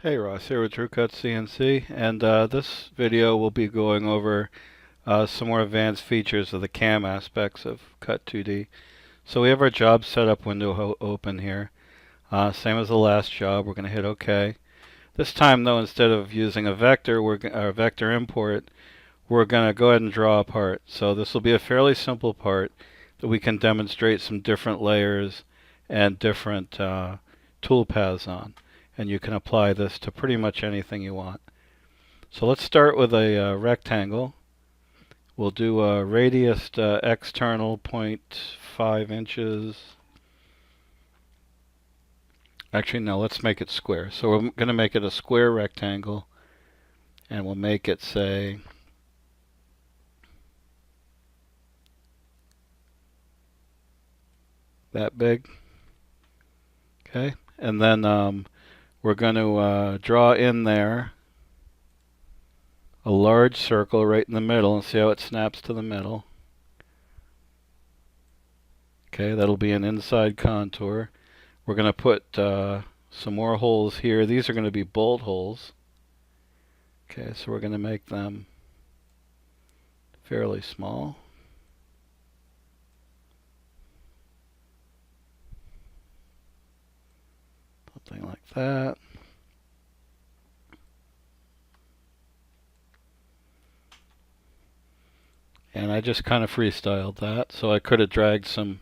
Hey Ross, here with Trucut CNC, and this video will be going over some more advanced features of the CAM aspects of Cut2D. So we have our job setup window open here. Same as the last job, we're going to hit OK. This time though, instead of using a vector, or vector import, we're going to go ahead and draw a part. So this will be a fairly simple part that we can demonstrate some different layers and different tool paths on. And you can apply this to pretty much anything you want. So let's start with a rectangle. We'll do a radius external 0.5 inches. Actually, no, let's make it square. So we're going to make it a square rectangle, and we'll make it, say, that big. Okay, and then we're going to draw in there a large circle right in the middle and see how it snaps to the middle. Okay, that'll be an inside contour. We're going to put some more holes here. These are going to be bolt holes. Okay, so we're going to make them fairly small. Something like that. And I just kind of freestyled that, so I could have dragged some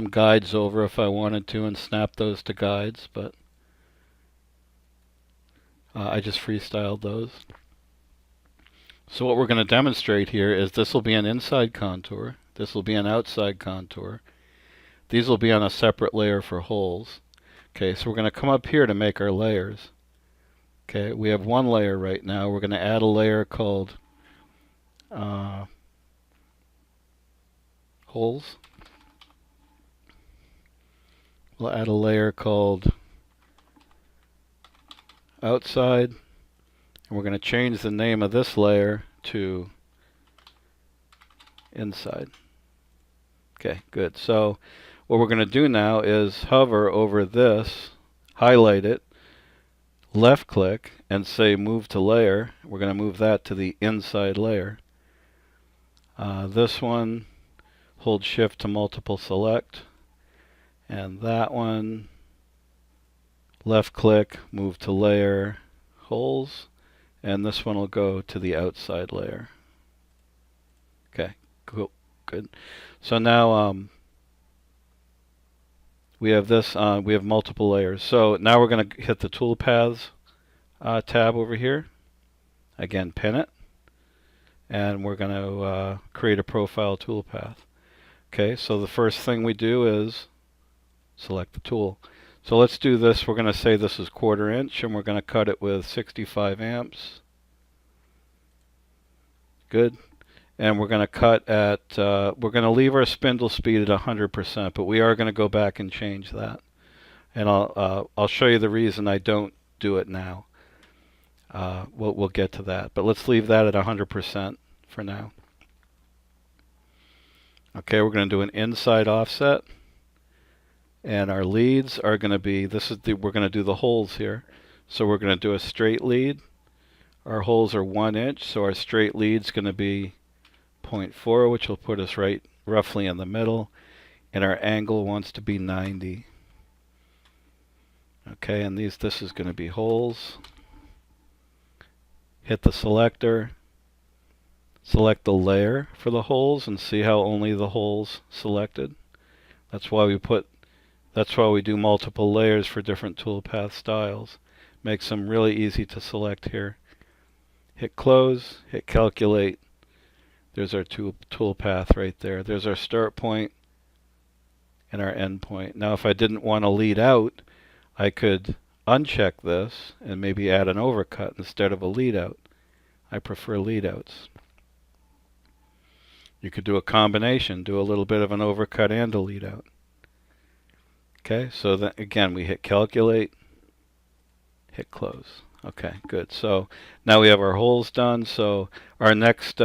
guides over if I wanted to and snap those to guides, but I just freestyled those. So what we're going to demonstrate here is this will be an inside contour, this will be an outside contour, these will be on a separate layer for holes. Okay, so we're going to come up here to make our layers. Okay, we have one layer right now. We're going to add a layer called holes. We'll add a layer called outside, and we're going to change the name of this layer to inside. Okay, good. So what we're going to do now is hover over this, highlight it, left click, and say move to layer. We're going to move that to the inside layer. This one, hold shift to multiple select, and that one, left click, move to layer, holes, and this one will go to the outside layer. Okay, cool, good. So now we have this, we have multiple layers. So now we're going to hit the tool paths tab over here. Again, pin it. And we're going to create a profile toolpath. Okay, so the first thing we do is select the tool. So let's do this. We're going to say this is 1/4 inch, and we're going to cut it with 65 amps. Good. And we're going to cut at, we're going to leave our spindle speed at 100%, but we are going to go back and change that. And I'll show you the reason I don't do it now. We'll get to that, but let's leave that at 100% for now. Okay, we're going to do an inside offset, and our leads are going to be, we're going to do the holes here. So we're going to do a straight lead. Our holes are 1 inch, so our straight lead's going to be 0.4, which will put us right roughly in the middle, and our angle wants to be 90. Okay, and this is going to be holes. Hit the selector, select the layer for the holes, and see how only the holes selected. That's why we do multiple layers for different toolpath styles. Makes them really easy to select here. Hit close, hit calculate. There's our toolpath right there. There's our start point and our end point. Now if I didn't want to lead out, I could uncheck this and maybe add an overcut instead of a lead out. I prefer lead outs. You could do a combination, do a little bit of an overcut and a lead out. Okay, so then again we hit calculate, hit close. Okay, good. So now we have our holes done. So our next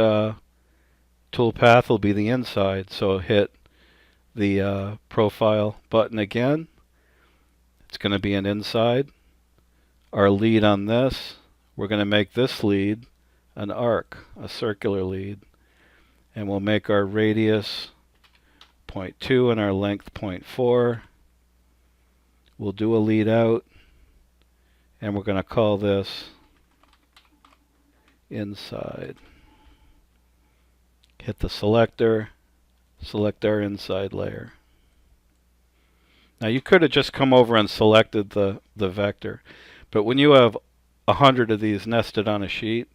tool path will be the inside. So hit the profile button again. it's going to be an inside. Our lead on this, we're going to make this lead an arc, a circular lead. And we'll make our radius 0.2 and our length 0.4. We'll do a lead out, and we're going to call this inside. Hit the selector, select our inside layer. Now you could have just come over and selected the vector, but when you have 100 of these nested on a sheet,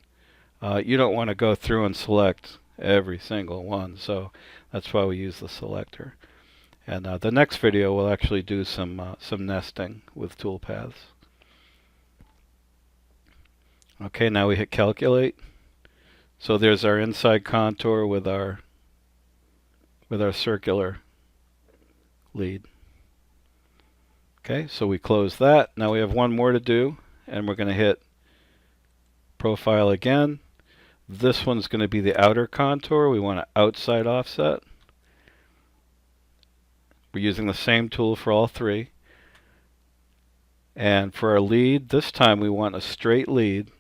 you don't want to go through and select every single one, so that's why we use the selector. And the next video we'll actually do some nesting with toolpaths. Okay, now we hit calculate. So there's our inside contour with our circular lead. Okay, so we close that. Now we have one more to do, and we're going to hit profile again. This one's going to be the outer contour. We want an outside offset. We're using the same tool for all three. And for our lead, this time we want a straight lead,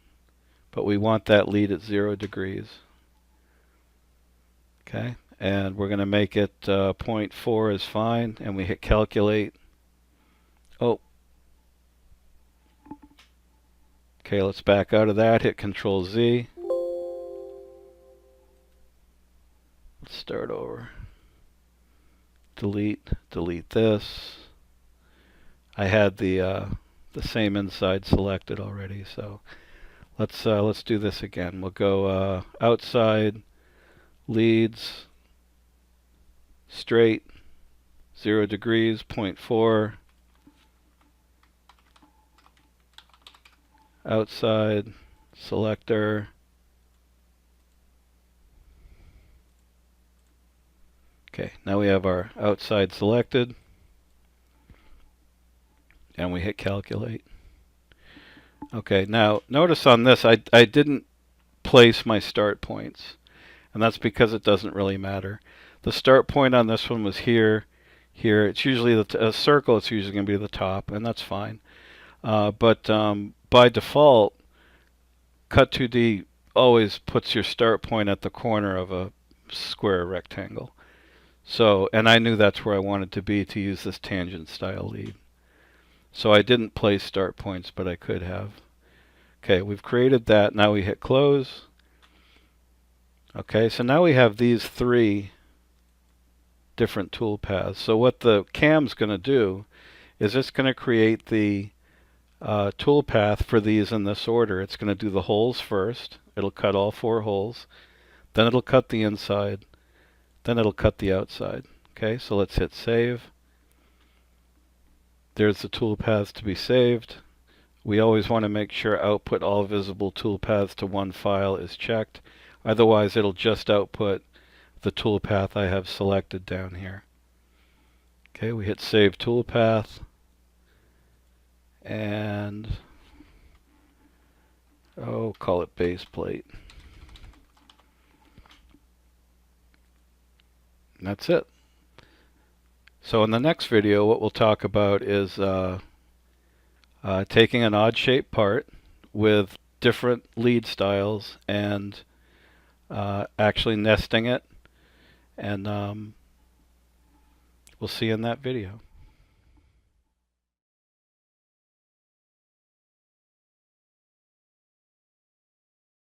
but we want that lead at 0 degrees. Okay, and we're going to make it 0.4 is fine, and we hit calculate. Oh. Okay, let's back out of that, hit Control Z. Let's start over. Delete this. I had the same inside selected already, so let's do this again. We'll go outside, leads, straight, 0 degrees, 0.4. Outside, selector. Okay, now we have our outside selected, and we hit calculate. Okay, now notice on this I didn't place my start points, and that's because it doesn't really matter. The start point on this one was here. It's usually a circle, it's usually going to be the top, and that's fine. But by default, Cut2D always puts your start point at the corner of a square rectangle. So, and I knew that's where I wanted to be to use this tangent style lead. So I didn't place start points, but I could have. Okay, we've created that. Now we hit close. Okay, so now we have these three different tool paths. So what the cam's going to do is it's going to create the tool path for these in this order. It's going to do the holes first. It'll cut all 4 holes. Then it'll cut the inside. Then it'll cut the outside. Okay, so let's hit save. There's the tool paths to be saved. We always want to make sure output all visible tool paths to one file is checked. Otherwise it'll just output the tool path I have selected down here. Okay, we hit save tool path. And call it base plate. And that's it. So in the next video, what we'll talk about is taking an odd shaped part with different lead styles and actually nesting it. And we'll see you in that video.